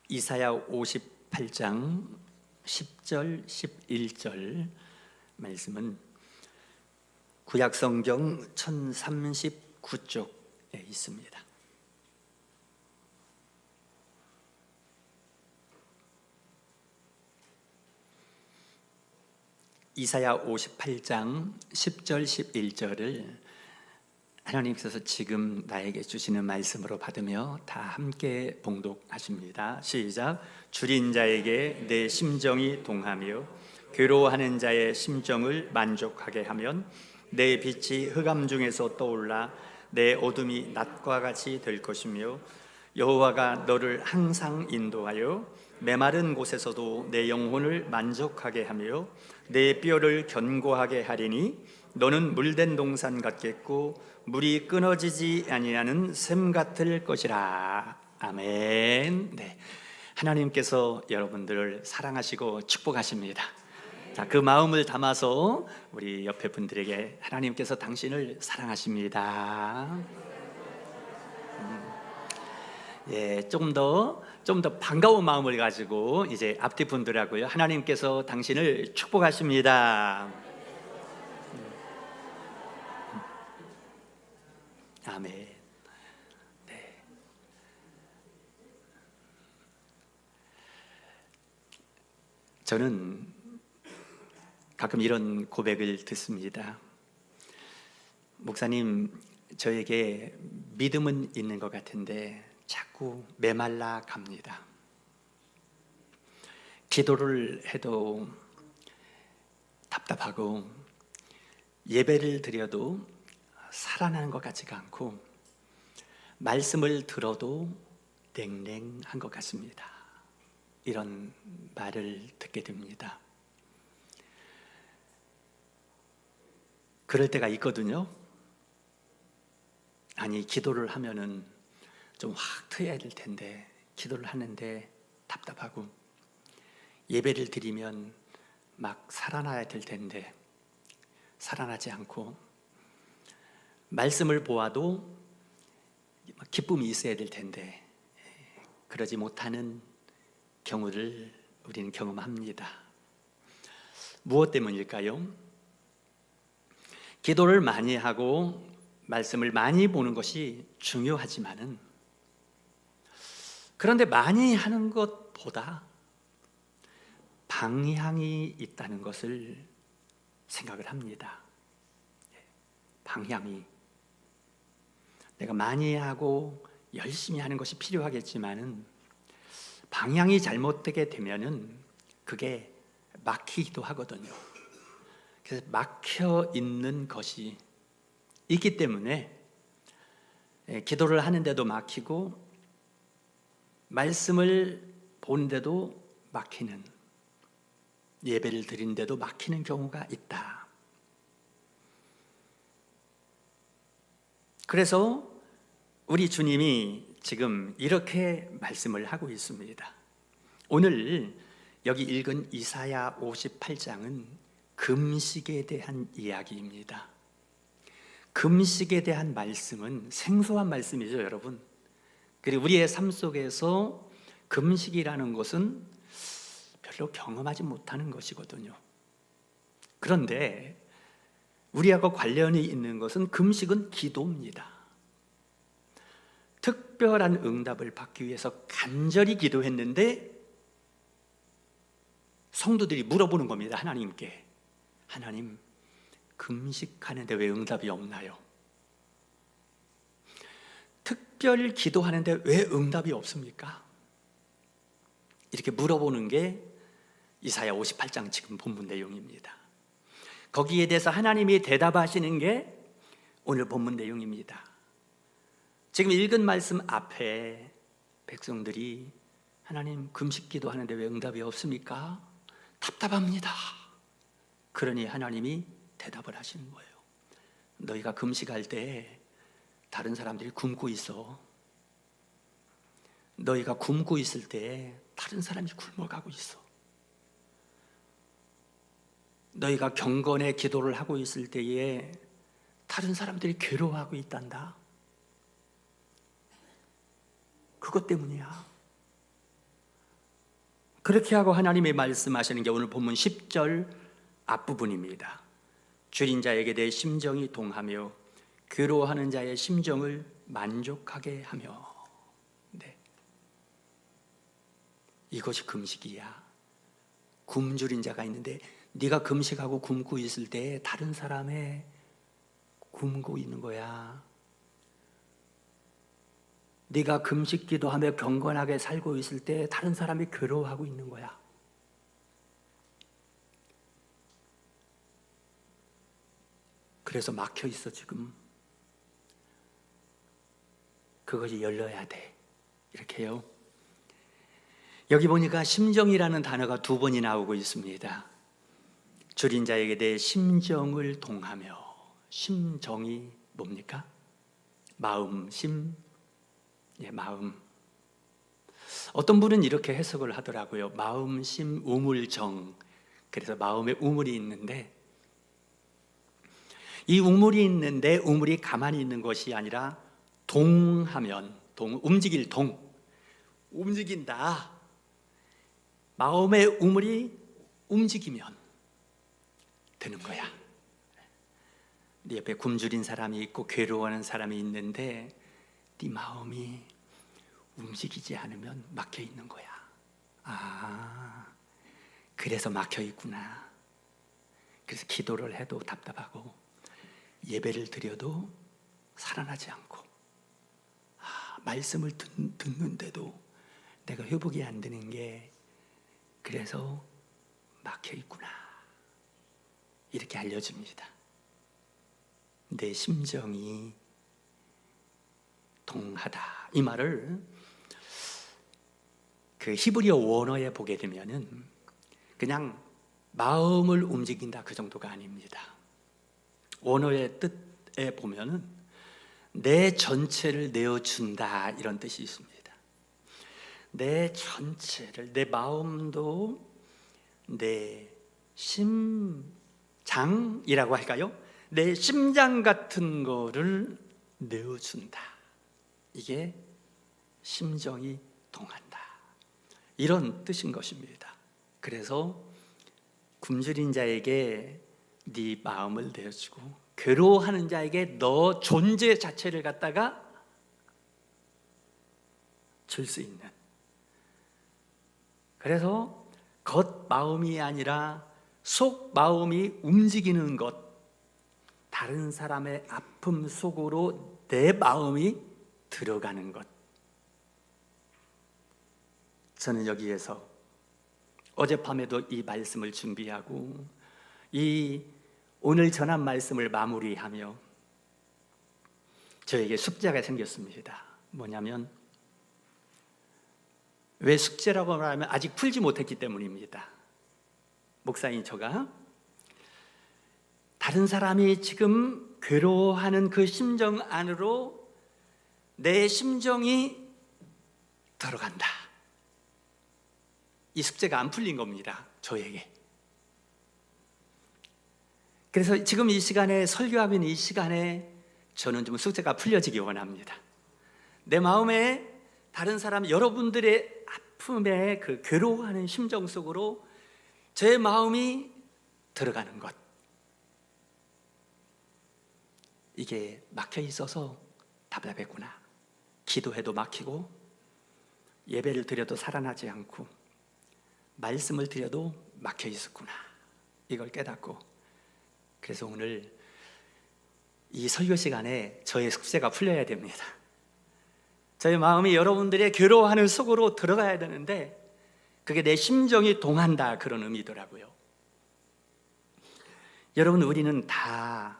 이사야 58장 10절 11절 말씀은 구약성경 1039쪽에 있습니다. 이사야 58장 10절 11절을 하나님께서 지금 나에게 주시는 말씀으로 받으며 다 함께 봉독하십니다. 시작. 줄인 자에게 내 심정이 동하며 괴로워하는 자의 심정을 만족하게 하면 내 빛이 흑암 중에서 떠올라 내 어둠이 낮과 같이 될 것이며 여호와가 너를 항상 인도하여 메마른 곳에서도 내 영혼을 만족하게 하며 내 뼈를 견고하게 하리니 너는 물된 동산 같겠고 물이 끊어지지 아니하는 샘 같을 것이라. 아멘. 네, 하나님께서 여러분들을 사랑하시고 축복하십니다. 자, 그 마음을 담아서 우리 옆에 분들에게 하나님께서 당신을 사랑하십니다. 예, 좀 더 반가운 마음을 가지고 이제 앞뒤 분들하고요, 하나님께서 당신을 축복하십니다. 아멘. 네. 저는 가끔 이런 고백을 듣습니다. 목사님, 저에게 믿음은 있는 것 같은데 자꾸 메말라 갑니다. 기도를 해도 답답하고 예배를 드려도 살아나는 것 같지가 않고 말씀을 들어도 냉랭한 것 같습니다. 이런 말을 듣게 됩니다. 그럴 때가 있거든요. 아니, 기도를 하면은 좀 확 트여야 될 텐데 기도를 하는데 답답하고, 예배를 드리면 막 살아나야 될 텐데 살아나지 않고, 말씀을 보아도 기쁨이 있어야 될 텐데 그러지 못하는 경우를 우리는 경험합니다. 무엇 때문일까요? 기도를 많이 하고 말씀을 많이 보는 것이 중요하지만은, 그런데 많이 하는 것보다 방향이 있다는 것을 생각을 합니다. 방향이, 내가 많이 하고 열심히 하는 것이 필요하겠지만은 방향이 잘못되게 되면은 그게 막히기도 하거든요. 그래서 막혀 있는 것이 있기 때문에 기도를 하는데도 막히고 말씀을 보는데도 막히는, 예배를 드리는데도 막히는 경우가 있다. 그래서 우리 주님이 지금 이렇게 말씀을 하고 있습니다. 오늘 여기 읽은 이사야 58장은 금식에 대한 이야기입니다. 금식에 대한 말씀은 생소한 말씀이죠, 여러분. 그리고 우리의 삶 속에서 금식이라는 것은 별로 경험하지 못하는 것이거든요. 그런데 우리하고 관련이 있는 것은, 금식은 기도입니다. 특별한 응답을 받기 위해서 간절히 기도했는데 성도들이 물어보는 겁니다. 하나님께, 하나님, 금식하는데 왜 응답이 없나요? 특별 기도하는데 왜 응답이 없습니까? 이렇게 물어보는 게 이사야 58장 지금 본문 내용입니다. 거기에 대해서 하나님이 대답하시는 게 오늘 본문 내용입니다. 지금 읽은 말씀 앞에 백성들이 하나님, 금식 기도하는데 왜 응답이 없습니까? 답답합니다. 그러니 하나님이 대답을 하시는 거예요. 너희가 금식할 때 다른 사람들이 굶고 있어. 너희가 굶고 있을 때 다른 사람이 굶어가고 있어. 너희가 경건의 기도를 하고 있을 때에 다른 사람들이 괴로워하고 있단다. 그것 때문이야. 그렇게 하고 하나님이 말씀하시는 게 오늘 본문 10절 앞부분입니다. 줄인 자에게 내 심정이 동하며 괴로워하는 자의 심정을 만족하게 하며. 네. 이것이 금식이야. 굶주린 자가 있는데 네가 금식하고 굶고 있을 때 다른 사람의 굶고 있는 거야. 네가 금식 기도하며 경건하게 살고 있을 때 다른 사람이 괴로워하고 있는 거야. 그래서 막혀 있어 지금. 그것이 열려야 돼. 이렇게요. 여기 보니까 심정이라는 단어가 2번이 나오고 있습니다. 줄인 자에게 내 심정을 동하며. 심정이 뭡니까? 마음, 심, 마음. 어떤 분은 이렇게 해석을 하더라고요. 마음, 심, 우물, 정. 그래서 마음에 우물이 있는데 이 우물이 있는데 우물이 가만히 있는 것이 아니라 동하면, 움직일 움직인다. 마음의 우물이 움직이면 되는 거야. 네 옆에 굶주린 사람이 있고 괴로워하는 사람이 있는데 네 마음이 움직이지 않으면 막혀 있는 거야. 아, 그래서 막혀 있구나. 그래서 기도를 해도 답답하고 예배를 드려도 살아나지 않고, 말씀을 듣는데도 내가 회복이 안 되는 게 그래서 막혀 있구나. 이렇게 알려줍니다. 내 심정이 동하다. 이 말을 그 히브리어 원어에 보게 되면은 그냥 마음을 움직인다 그 정도가 아닙니다. 원어의 뜻에 보면은 내 전체를 내어준다 이런 뜻이 있습니다. 내 전체를, 내 마음도 내 심장이라고 할까요? 내 심장 같은 거를 내어준다. 이게 심정이 동한다. 이런 뜻인 것입니다. 그래서 굶주린 자에게 네 마음을 내어주고 괴로워하는 자에게 너 존재 자체를 갖다가 줄 수 있는. 그래서 겉 마음이 아니라 속 마음이 움직이는 것, 다른 사람의 아픔 속으로 내 마음이 들어가는 것. 저는 여기에서 어젯밤에도 이 말씀을 준비하고 이 오늘 전한 말씀을 마무리하며 저에게 숙제가 생겼습니다. 뭐냐면, 왜 숙제라고 말하면 아직 풀지 못했기 때문입니다. 목사인 저가 다른 사람이 지금 괴로워하는 그 심정 안으로 내 심정이 들어간다. 이 숙제가 안 풀린 겁니다. 저에게. 그래서 지금 이 시간에, 설교하고 있는 이 시간에 저는 좀 숙제가 풀려지기 원합니다. 내 마음에 다른 사람, 여러분들의 아픔에 그 괴로워하는 심정 속으로 제 마음이 들어가는 것, 이게 막혀 있어서 답답했구나. 기도해도 막히고 예배를 드려도 살아나지 않고 말씀을 드려도 막혀 있었구나. 이걸 깨닫고, 그래서 오늘 이 설교 시간에 저의 숙제가 풀려야 됩니다. 저의 마음이 여러분들의 괴로워하는 속으로 들어가야 되는데 그게 내 심정이 동한다, 그런 의미더라고요. 여러분, 우리는 다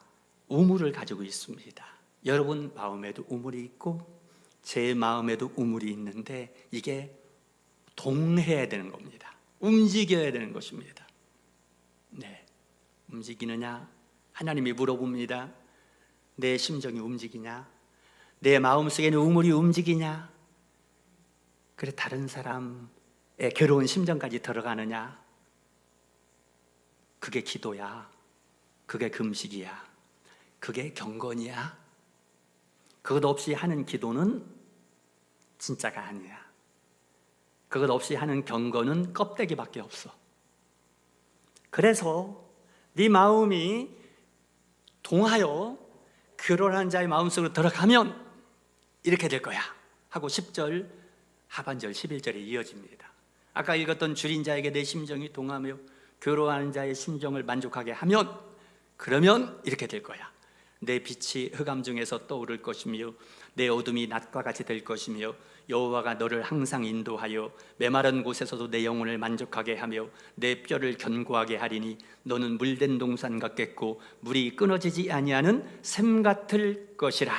우물을 가지고 있습니다. 여러분 마음에도 우물이 있고 제 마음에도 우물이 있는데 이게 동해야 되는 겁니다. 움직여야 되는 것입니다. 네, 움직이느냐? 하나님이 물어봅니다. 내 심정이 움직이냐? 내 마음속에는 우물이 움직이냐? 그래, 다른 사람의 괴로운 심정까지 들어가느냐? 그게 기도야. 그게 금식이야. 그게 경건이야. 그것 없이 하는 기도는 진짜가 아니야. 그것 없이 하는 경건은 껍데기밖에 없어. 그래서 네 마음이 동하여 결혼한 자의 마음속으로 들어가면 이렇게 될 거야 하고 10절 하반절 11절에 이어집니다. 아까 읽었던 줄인 자에게 내 심정이 동하며 괴로워하는 자의 심정을 만족하게 하면, 그러면 이렇게 될 거야. 내 빛이 흑암 중에서 떠오를 것이며 내 어둠이 낮과 같이 될 것이며 여호와가 너를 항상 인도하여 메마른 곳에서도 내 영혼을 만족하게 하며 내 뼈를 견고하게 하리니 너는 물된 동산 같겠고 물이 끊어지지 아니하는 샘 같을 것이라.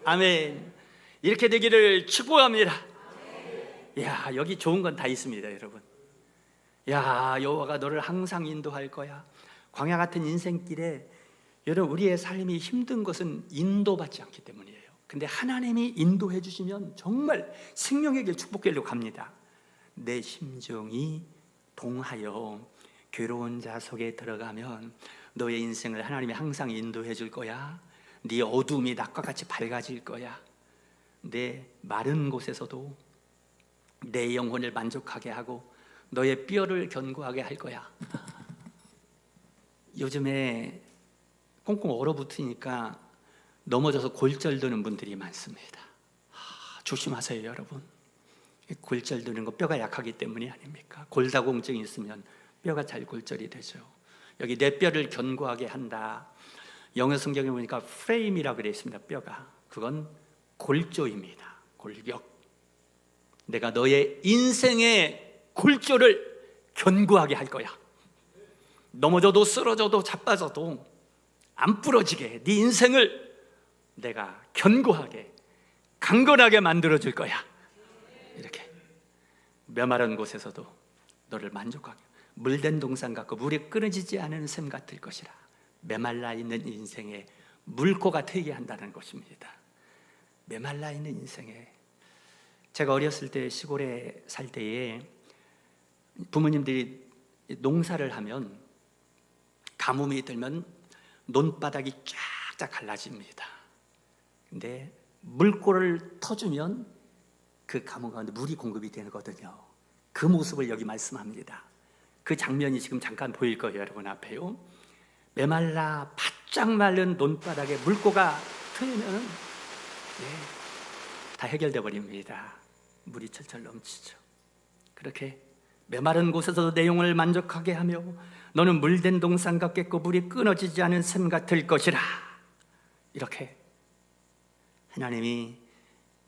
아멘. 이렇게 되기를 축복합니다. 야, 여기 좋은 건 다 있습니다, 여러분. 야, 여호와가 너를 항상 인도할 거야. 광야 같은 인생길에 여러분, 우리의 삶이 힘든 것은 인도받지 않기 때문이에요. 근데 하나님이 인도해 주시면 정말 생명의 길, 축복의 길로 갑니다. 내 심정이 동하여 괴로운 자 속에 들어가면 너의 인생을 하나님이 항상 인도해 줄 거야. 네 어둠이 낮과 같이 밝아질 거야. 내 마른 곳에서도 내 영혼을 만족하게 하고 너의 뼈를 견고하게 할 거야. 요즘에 꽁꽁 얼어붙으니까 넘어져서 골절드는 분들이 많습니다. 조심하세요, 여러분. 골절드는 거 뼈가 약하기 때문이 아닙니까? 골다공증이 있으면 뼈가 잘 골절이 되죠. 여기 내 뼈를 견고하게 한다. 영어 성경에 보니까 프레임이라고 되어 있습니다. 뼈가. 그건 골조입니다. 골격. 내가 너의 인생의 골조를 견고하게 할 거야. 넘어져도 쓰러져도 자빠져도 안 부러지게 네 인생을 내가 견고하게 강건하게 만들어줄 거야. 이렇게 메마른 곳에서도 너를 만족하게, 물된 동산 같고 물이 끊어지지 않은 샘 같을 것이라. 메말라 있는 인생에 물고가 트이게 한다는 것입니다. 메말라 있는 인생에, 제가 어렸을 때 시골에 살 때에 부모님들이 농사를 하면 가뭄이 들면 논바닥이 쫙쫙 갈라집니다. 근데 물골을 터주면 그 가뭄 가운데 물이 공급이 되거든요. 그 모습을 여기 말씀합니다. 그 장면이 지금 잠깐 보일 거예요, 여러분 앞에요. 메말라 바짝 마른 논바닥에 물고가 트이면 다 해결돼 버립니다. 물이 철철 넘치죠. 그렇게 메마른 곳에서도 내 영혼을 만족하게 하며 너는 물된 동산 같겠고 물이 끊어지지 않은 샘 같을 것이라. 이렇게 하나님이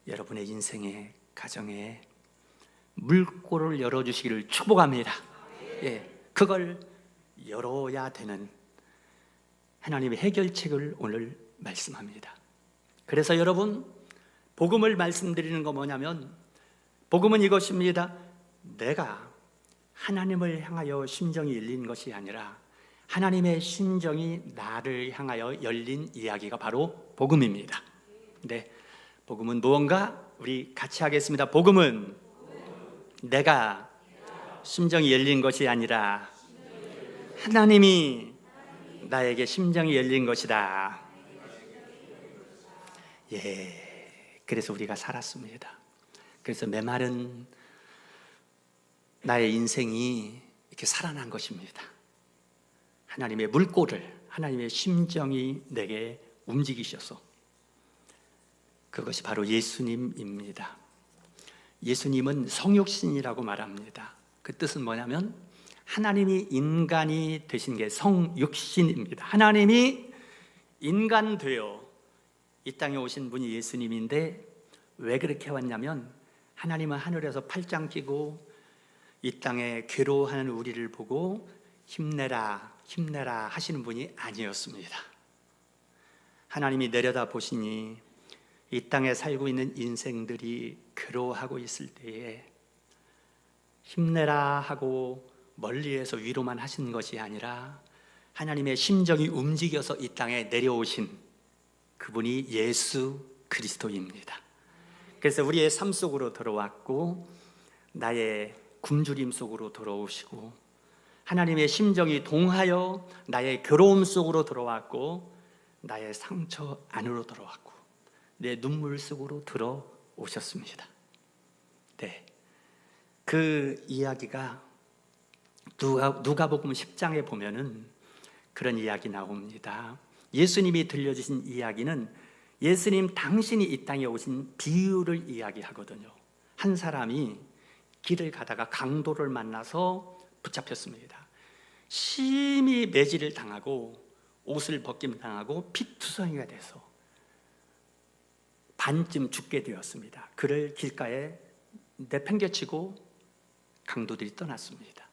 여러분의 인생의 가정에 물꼬를 열어주시기를 축복합니다. 그걸 열어야 되는 하나님의 해결책을 오늘 말씀합니다. 그래서 여러분, 복음을 말씀드리는 거 뭐냐면, 복음은 이것입니다. 내가 하나님을 향하여 심정이 열린 것이 아니라 하나님의 심정이 나를 향하여 열린 이야기가 바로 복음입니다. 네, 복음은 무언가? 우리 같이 하겠습니다. 복음은 내가 심정이 열린 것이 아니라 하나님이 나에게 심정이 열린 것이다. 그래서 우리가 살았습니다. 그래서 메마른 나의 인생이 이렇게 살아난 것입니다. 하나님의 물꼬를, 하나님의 심정이 내게 움직이셔서, 그것이 바로 예수님입니다. 예수님은 성육신이라고 말합니다. 그 뜻은 뭐냐면 하나님이 인간이 되신 게 성육신입니다. 하나님이 인간 되어 이 땅에 오신 분이 예수님인데, 왜 그렇게 왔냐면 하나님은 하늘에서 팔짱 끼고 이 땅에 괴로워하는 우리를 보고 힘내라 힘내라 하시는 분이 아니었습니다. 하나님이 내려다 보시니 이 땅에 살고 있는 인생들이 괴로워하고 있을 때에 힘내라 하고 멀리에서 위로만 하신 것이 아니라 하나님의 심정이 움직여서 이 땅에 내려오신 그분이 예수 그리스도입니다. 그래서 우리의 삶 속으로 들어왔고 나의 굶주림 속으로 들어오시고 하나님의 심정이 동하여 나의 괴로움 속으로 들어왔고 나의 상처 안으로 들어왔고 내 눈물 속으로 들어오셨습니다. 네, 그 이야기가 누가복음 10장에 보면은 그런 이야기 나옵니다. 예수님이 들려주신 이야기는 예수님 당신이 이 땅에 오신 비유를 이야기하거든요. 한 사람이 길을 가다가 강도를 만나서 붙잡혔습니다. 심히 매질을 당하고 옷을 벗김 당하고 피투성이가 돼서 반쯤 죽게 되었습니다. 그를 길가에 내팽개치고 강도들이 떠났습니다.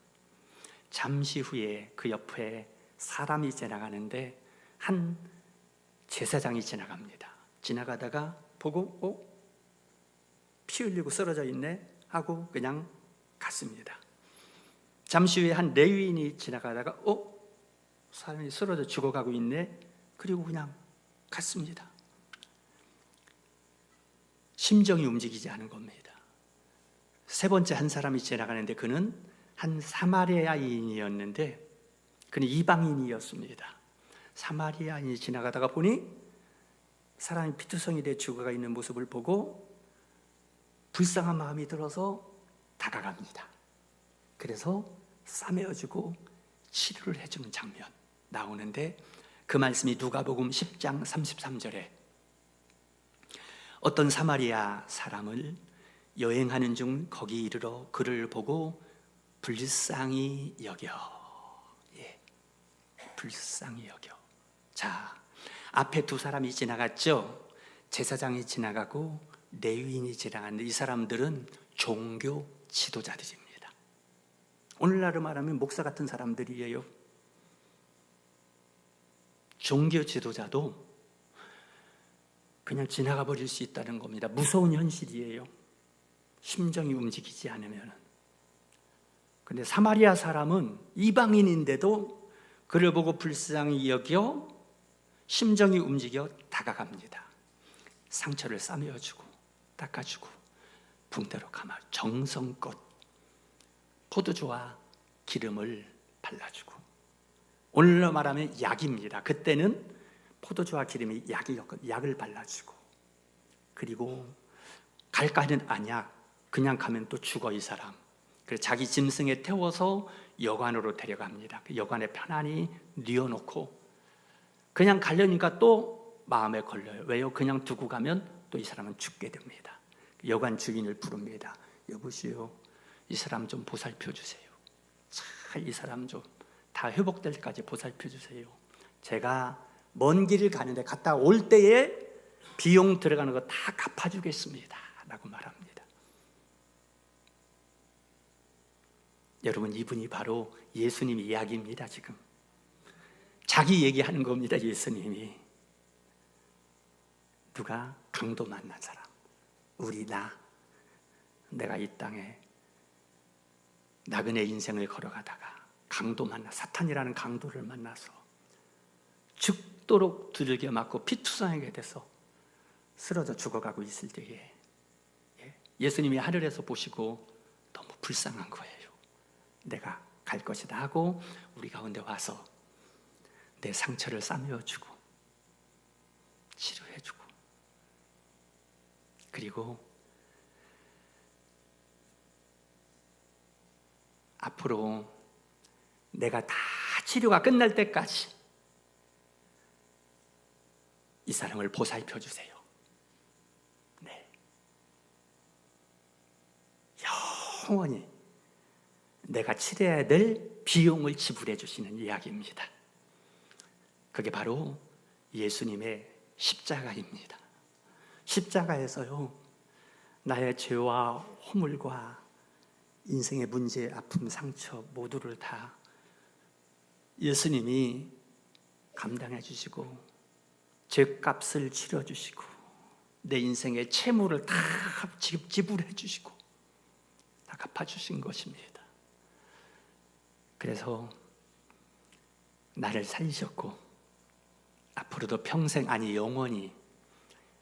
잠시 후에 그 옆에 사람이 지나가는데 한 제사장이 지나갑니다. 지나가다가 보고 피 흘리고 쓰러져 있네 하고 그냥 갔습니다. 잠시 후에 한 레위인이 지나가다가 사람이 쓰러져 죽어가고 있네, 그리고 그냥 갔습니다. 심정이 움직이지 않은 겁니다. 세 번째 한 사람이 지나가는데 그는 한 사마리아인이었는데 그는 이방인이었습니다. 사마리아인이 지나가다가 보니 사람이 피투성이 돼 죽어가 있는 모습을 보고 불쌍한 마음이 들어서 다가갑니다. 그래서 싸매어주고 치료를 해주는 장면 나오는데, 그 말씀이 누가복음 10장 33절에 어떤 사마리아 사람을 여행하는 중 거기 이르러 그를 보고 불쌍히 여겨. 불쌍히 여겨. 자, 앞에 두 사람이 지나갔죠. 제사장이 지나가고 레위인이 지나갔는데 이 사람들은 종교 지도자들입니다. 오늘날로 말하면 목사 같은 사람들이에요. 종교 지도자도 그냥 지나가 버릴 수 있다는 겁니다. 무서운 현실이에요. 심정이 움직이지 않으면. 근데 사마리아 사람은 이방인인데도 그를 보고 불쌍히 여겨 심정이 움직여 다가갑니다. 상처를 싸매어주고 닦아주고 붕대로 감아 정성껏 포도주와 기름을 발라주고, 오늘로 말하면 약입니다. 그때는 포도주와 기름이 약이었거든요. 약을 발라주고, 그리고 갈까 하는 안약, 그냥 가면 또 죽어 이 사람. 그래서 자기 짐승에 태워서 여관으로 데려갑니다. 그 여관에 편안히 뉘어놓고 그냥 가려니까 또 마음에 걸려요. 왜요? 그냥 두고 가면 또 이 사람은 죽게 됩니다. 여관 주인을 부릅니다. 여보시오, 이 사람 좀 보살펴 주세요. 참, 이 사람 좀 다 회복될 때까지 보살펴 주세요. 제가 먼 길을 가는데 갔다 올 때에 비용 들어가는 거 다 갚아주겠습니다 라고 말합니다. 여러분, 이분이 바로 예수님 이야기입니다. 지금 자기 얘기하는 겁니다. 예수님이 누가 강도 만난 사람, 내가 이 땅에 나그네 인생을 걸어가다가 강도 만나, 사탄이라는 강도를 만나서 죽도록 두들겨 맞고 피투성하게 돼서 쓰러져 죽어가고 있을 때에 예수님이 하늘에서 보시고 너무 불쌍한 거예요. 내가 갈 것이다 하고 우리 가운데 와서 내 상처를 싸매어주고 치료해주고, 그리고 앞으로 내가 다 치료가 끝날 때까지 이 사람을 보살펴 주세요. 네. 영원히 내가 치러야 될 비용을 지불해 주시는 이야기입니다. 그게 바로 예수님의 십자가입니다. 십자가에서요, 나의 죄와 허물과 인생의 문제, 아픔, 상처 모두를 다 예수님이 감당해 주시고 죄값을 치러 주시고 내 인생의 채무를 다 지불해 주시고 다 갚아 주신 것입니다. 그래서 나를 살리셨고 앞으로도 평생, 아니 영원히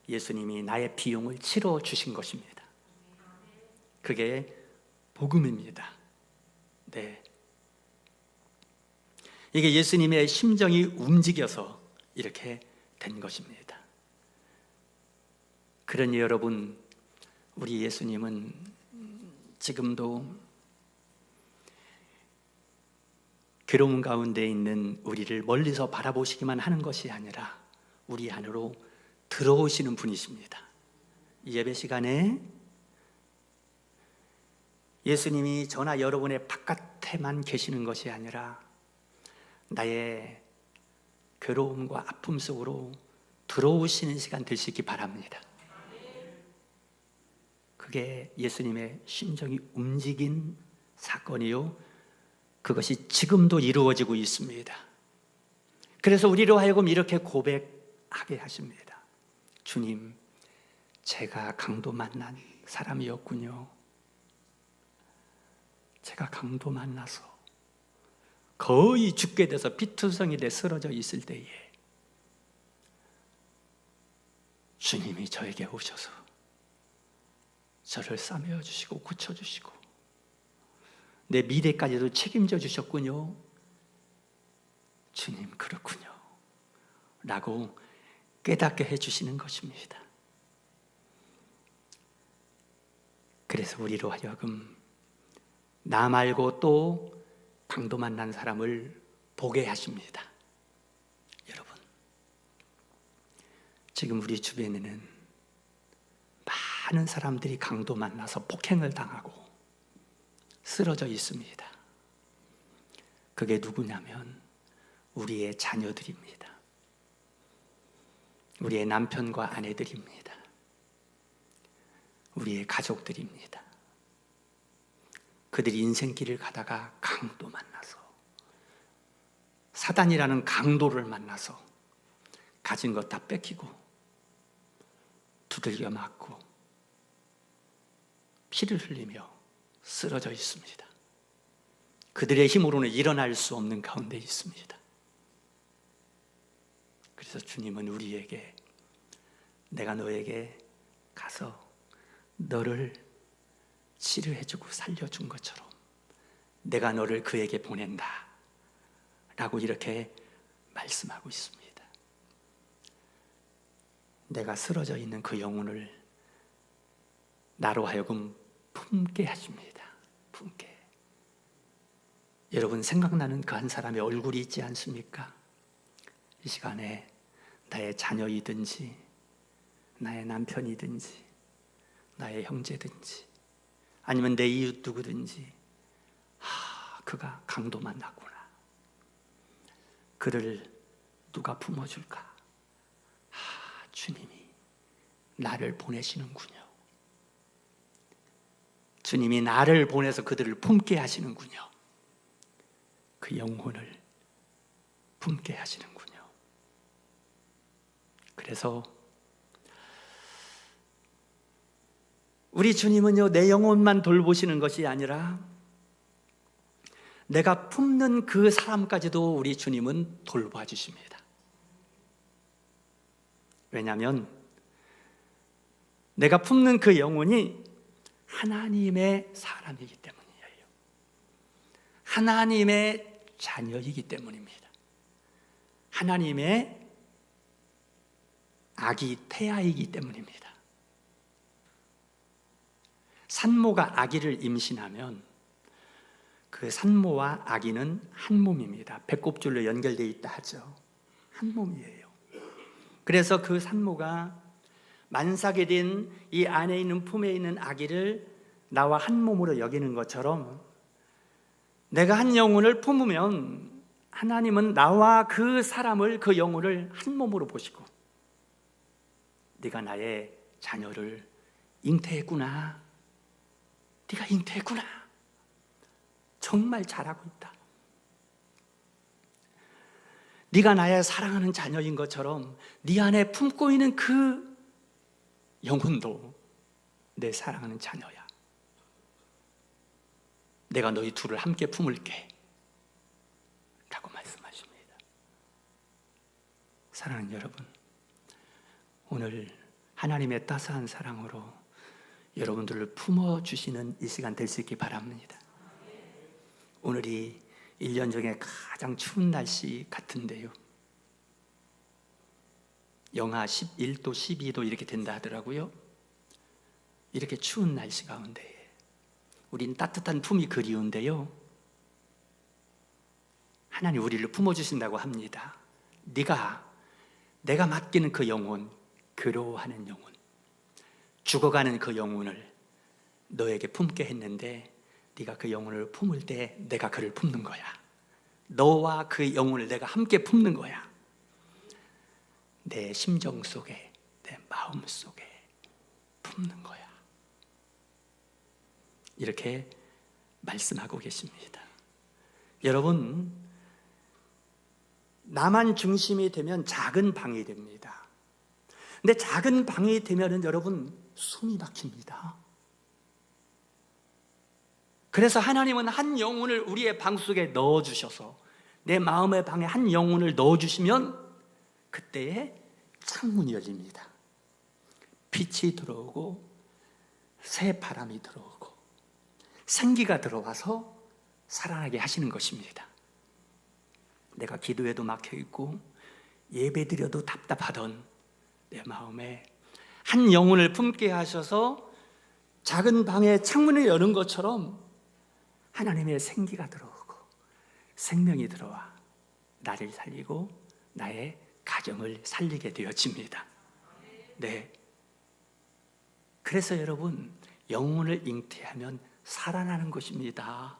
예수님이 나의 비용을 치러 주신 것입니다. 그게 복음입니다. 네. 이게 예수님의 심정이 움직여서 이렇게 된 것입니다. 그러니 여러분, 우리 예수님은 지금도 괴로움 가운데 있는 우리를 멀리서 바라보시기만 하는 것이 아니라 우리 안으로 들어오시는 분이십니다. 이 예배 시간에 예수님이 저나 여러분의 바깥에만 계시는 것이 아니라 나의 괴로움과 아픔 속으로 들어오시는 시간 될 수 있기 바랍니다. 그게 예수님의 심정이 움직인 사건이요, 그것이 지금도 이루어지고 있습니다. 그래서 우리로 하여금 이렇게 고백하게 하십니다. 주님, 제가 강도 만난 사람이었군요. 제가 강도 만나서 거의 죽게 돼서 피투성이 돼 쓰러져 있을 때에 주님이 저에게 오셔서 저를 싸매어 주시고 고쳐주시고 내 미래까지도 책임져 주셨군요. 주님, 그렇군요 라고 깨닫게 해주시는 것입니다. 그래서 우리로 하여금 나 말고 또 강도 만난 사람을 보게 하십니다. 여러분, 지금 우리 주변에는 많은 사람들이 강도 만나서 폭행을 당하고 쓰러져 있습니다. 그게 누구냐면 우리의 자녀들입니다. 우리의 남편과 아내들입니다. 우리의 가족들입니다. 그들이 인생길을 가다가 강도 만나서, 사단이라는 강도를 만나서 가진 것 다 뺏기고 두들겨 맞고 피를 흘리며 쓰러져 있습니다. 그들의 힘으로는 일어날 수 없는 가운데 있습니다. 그래서 주님은 우리에게, 내가 너에게 가서 너를 치료해주고 살려준 것처럼 내가 너를 그에게 보낸다 라고 이렇게 말씀하고 있습니다. 내가 쓰러져 있는 그 영혼을 나로 하여금 품게 하십니다. 품게. 여러분, 생각나는 그 한 사람의 얼굴이 있지 않습니까? 이 시간에 나의 자녀이든지 나의 남편이든지 나의 형제든지 아니면 내 이웃 누구든지, 그가 강도 만났구나. 그를 누가 품어줄까? 주님이 나를 보내시는군요. 주님이 나를 보내서 그들을 품게 하시는군요. 그 영혼을 품게 하시는군요. 그래서 우리 주님은요, 내 영혼만 돌보시는 것이 아니라 내가 품는 그 사람까지도 우리 주님은 돌봐 주십니다. 왜냐하면 내가 품는 그 영혼이 하나님의 사람이기 때문이에요. 하나님의 자녀이기 때문입니다. 하나님의 아기 태아이기 때문입니다. 산모가 아기를 임신하면 그 산모와 아기는 한 몸입니다. 배꼽줄로 연결되어 있다 하죠. 한 몸이에요. 그래서 그 산모가 만삭이 된 이 안에 있는 품에 있는 아기를 나와 한 몸으로 여기는 것처럼 내가 한 영혼을 품으면 하나님은 나와 그 사람을, 그 영혼을 한 몸으로 보시고 네가 나의 자녀를 잉태했구나. 네가 잉태했구나. 정말 잘하고 있다. 네가 나의 사랑하는 자녀인 것처럼 네 안에 품고 있는 그 영혼도 내 사랑하는 자녀야. 내가 너희 둘을 함께 품을게 라고 말씀하십니다. 사랑하는 여러분, 오늘 하나님의 따스한 사랑으로 여러분들을 품어주시는 이 시간 될 수 있기 바랍니다. 오늘이 1년 중에 가장 추운 날씨 같은데요, 영하 11도, 12도 이렇게 된다 하더라고요. 이렇게 추운 날씨 가운데 우린 따뜻한 품이 그리운데요, 하나님 우리를 품어주신다고 합니다. 내가 맡기는 그 영혼, 괴로워하는 영혼, 죽어가는 그 영혼을 너에게 품게 했는데 네가 그 영혼을 품을 때 내가 그를 품는 거야. 너와 그 영혼을 내가 함께 품는 거야. 내 심정 속에, 내 마음 속에 품는 거야. 이렇게 말씀하고 계십니다. 여러분, 나만 중심이 되면 작은 방이 됩니다. 근데 작은 방이 되면은 여러분 숨이 막힙니다. 그래서 하나님은 한 영혼을 우리의 방 속에 넣어주셔서 내 마음의 방에 한 영혼을 넣어주시면 그때에 창문이 열립니다. 빛이 들어오고 새 바람이 들어오고 생기가 들어와서 살아나게 하시는 것입니다. 내가 기도해도 막혀있고 예배드려도 답답하던 내 마음에 한 영혼을 품게 하셔서 작은 방에 창문을 여는 것처럼 하나님의 생기가 들어오고 생명이 들어와 나를 살리고 나의 가정을 살리게 되어집니다. 네. 그래서 여러분, 영혼을 잉태하면 살아나는 것입니다.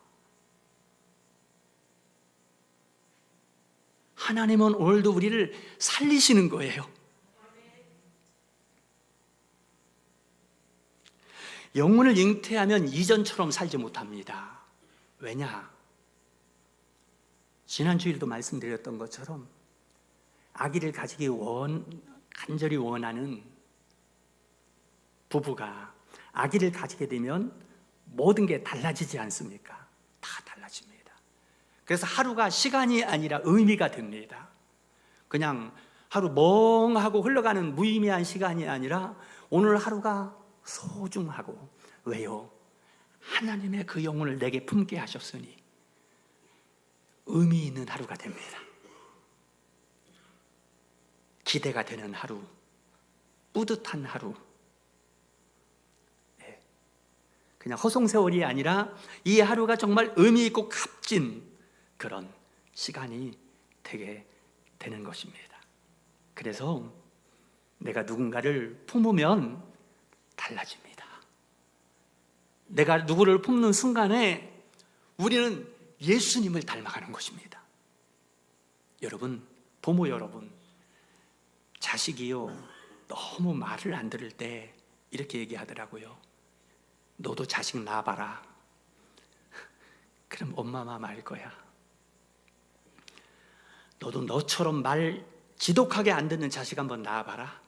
하나님은 오늘도 우리를 살리시는 거예요. 영혼을 잉태하면 이전처럼 살지 못합니다. 왜냐? 지난주일도 말씀드렸던 것처럼 아기를 가지기 간절히 원하는 부부가 아기를 가지게 되면 모든 게 달라지지 않습니까? 다 달라집니다. 그래서 하루가 시간이 아니라 의미가 됩니다. 그냥 하루 멍하고 흘러가는 무의미한 시간이 아니라 오늘 하루가 소중하고, 왜요? 하나님의 그 영혼을 내게 품게 하셨으니 의미 있는 하루가 됩니다. 기대가 되는 하루, 뿌듯한 하루, 그냥 허송세월이 아니라 이 하루가 정말 의미 있고 값진 그런 시간이 되게 되는 것입니다. 그래서 내가 누군가를 품으면 달라집니다. 내가 누구를 품는 순간에 우리는 예수님을 닮아가는 것입니다. 여러분, 부모 여러분, 자식이요 너무 말을 안 들을 때 이렇게 얘기하더라고요. 너도 자식 낳아봐라. 그럼 엄마 마음 알 거야. 너도 너처럼 말 지독하게 안 듣는 자식 한번 낳아봐라.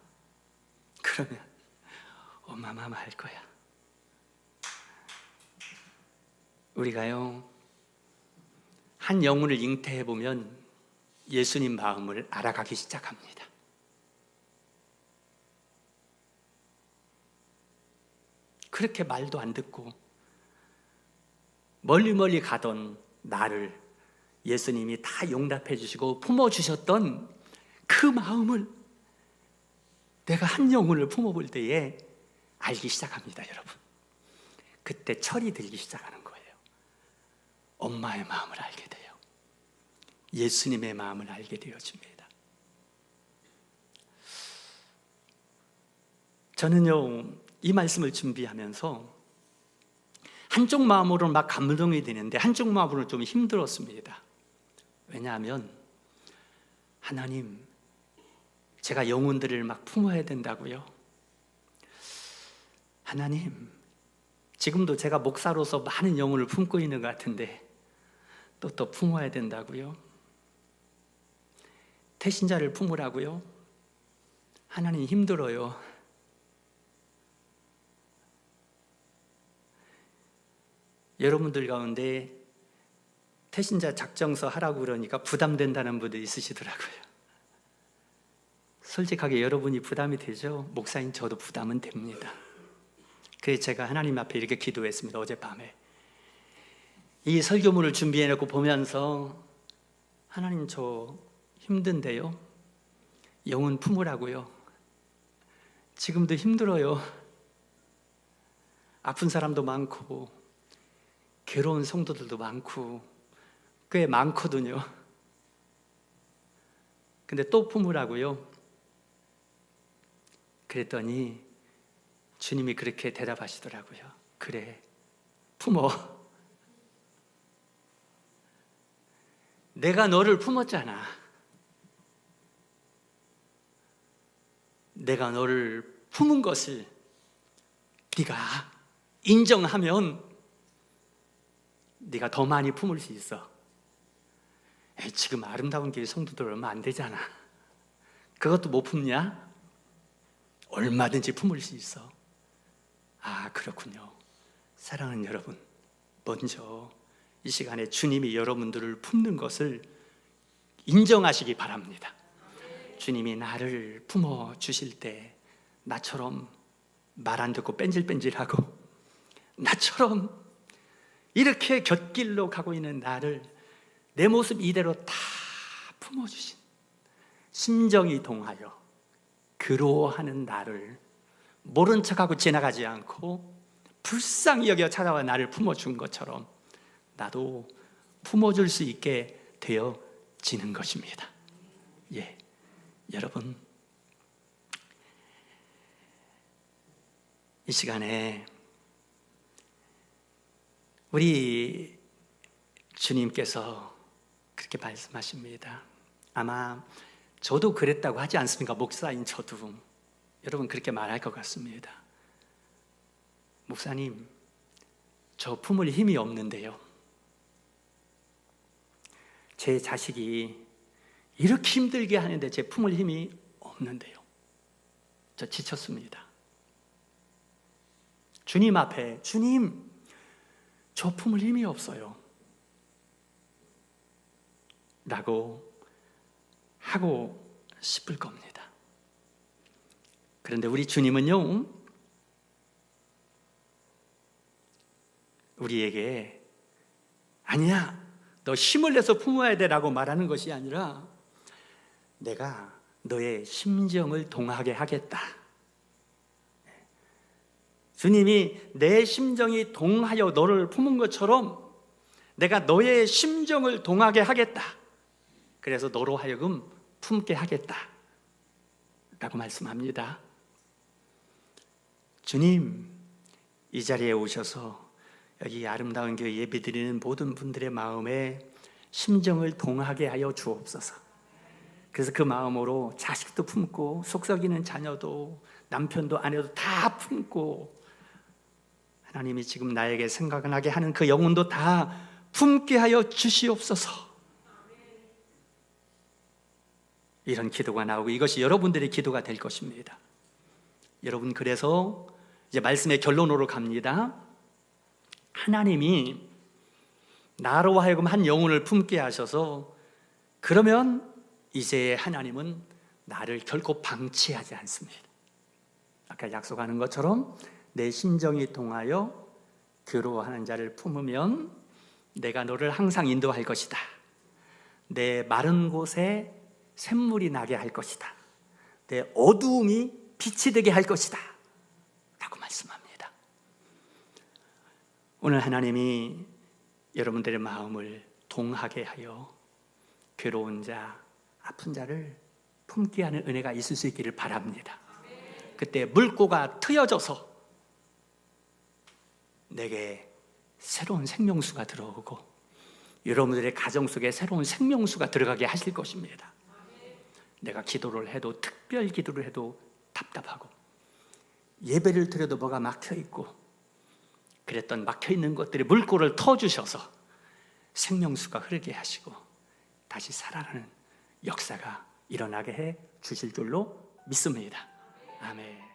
그러면 엄마 마음 알 거야. 우리가요 한 영혼을 잉태해 보면 예수님 마음을 알아가기 시작합니다. 그렇게 말도 안 듣고 멀리 가던 나를 예수님이 다 용납해 주시고 품어주셨던 그 마음을 내가 한 영혼을 품어볼 때에 알기 시작합니다. 여러분, 그때 철이 들기 시작하는 거예요. 엄마의 마음을 알게 돼요. 예수님의 마음을 알게 되어집니다. 저는요 이 말씀을 준비하면서 한쪽 마음으로는 막 감동이 되는데 한쪽 마음으로는 좀 힘들었습니다. 왜냐하면 하나님, 제가 영혼들을 막 품어야 된다고요? 하나님, 지금도 제가 목사로서 많은 영혼을 품고 있는 것 같은데 또 품어야 된다고요? 태신자를 품으라고요? 하나님, 힘들어요. 여러분들 가운데 태신자 작정서 하라고 그러니까 부담된다는 분들 있으시더라고요. 솔직하게 여러분이 부담이 되죠? 목사님, 저도 부담은 됩니다. 그래서 제가 하나님 앞에 이렇게 기도했습니다. 어젯밤에 이 설교문을 준비해놓고 보면서 하나님, 저 힘든데요? 영혼 품으라고요. 지금도 힘들어요. 아픈 사람도 많고 괴로운 성도들도 많고 꽤 많거든요. 근데 또 품으라고요. 그랬더니 주님이 그렇게 대답하시더라고요. 그래, 품어. 내가 너를 품었잖아. 내가 너를 품은 것을 네가 인정하면 네가 더 많이 품을 수 있어. 지금 아름다운 교회 성도들 얼마 안 되잖아. 그것도 못 품냐? 얼마든지 품을 수 있어. 아, 그렇군요. 사랑하는 여러분, 먼저 이 시간에 주님이 여러분들을 품는 것을 인정하시기 바랍니다. 주님이 나를 품어 주실 때 나처럼 말 안 듣고 뺀질뺀질하고 나처럼 이렇게 곁길로 가고 있는 나를 내 모습 이대로 다 품어주신, 심정이 동하여 괴로워하는 나를 모른 척하고 지나가지 않고 불쌍히 여겨 찾아와 나를 품어준 것처럼 나도 품어줄 수 있게 되어지는 것입니다. 예, 여러분, 이 시간에 우리 주님께서 그렇게 말씀하십니다. 아마 저도 그랬다고 하지 않습니까? 목사인 저도. 여러분 그렇게 말할 것 같습니다. 목사님, 저 품을 힘이 없는데요. 제 자식이 이렇게 힘들게 하는데 제 품을 힘이 없는데요. 저 지쳤습니다. 주님 앞에, 주님, 저 품을 힘이 없어요 라고 하고 싶을 겁니다. 그런데 우리 주님은요, 우리에게 아니야, 너 힘을 내서 품어야 돼 라고 말하는 것이 아니라 내가 너의 심정을 동하게 하겠다. 주님이 내 심정이 동하여 너를 품은 것처럼 내가 너의 심정을 동하게 하겠다. 그래서 너로 하여금 품게 하겠다 라고 말씀합니다. 주님, 이 자리에 오셔서 여기 아름다운 교회 예배드리는 모든 분들의 마음에 심정을 동하게 하여 주옵소서. 그래서 그 마음으로 자식도 품고 속썩이는 자녀도 남편도 아내도 다 품고 하나님이 지금 나에게 생각나게 하는 그 영혼도 다 품게 하여 주시옵소서. 이런 기도가 나오고 이것이 여러분들의 기도가 될 것입니다. 여러분, 그래서 이제 말씀의 결론으로 갑니다. 하나님이 나로 하여금 한 영혼을 품게 하셔서 그러면 이제 하나님은 나를 결코 방치하지 않습니다. 아까 약속하는 것처럼 내 심정이 동하여 괴로워하는 자를 품으면 내가 너를 항상 인도할 것이다. 내 마른 곳에 샘물이 나게 할 것이다. 내 어두움이 빛이 되게 할 것이다 라고 말씀합니다. 오늘 하나님이 여러분들의 마음을 동하게 하여 괴로운 자, 아픈 자를 품게 하는 은혜가 있을 수 있기를 바랍니다. 그때 물고가 트여져서 내게 새로운 생명수가 들어오고 여러분들의 가정 속에 새로운 생명수가 들어가게 하실 것입니다. 내가 기도를 해도, 특별 기도를 해도 답답하고 예배를 드려도 뭐가 막혀있고 그랬던 막혀있는 것들이 물꼬를 터주셔서 생명수가 흐르게 하시고 다시 살아나는 역사가 일어나게 해 주실 줄로 믿습니다. 아멘.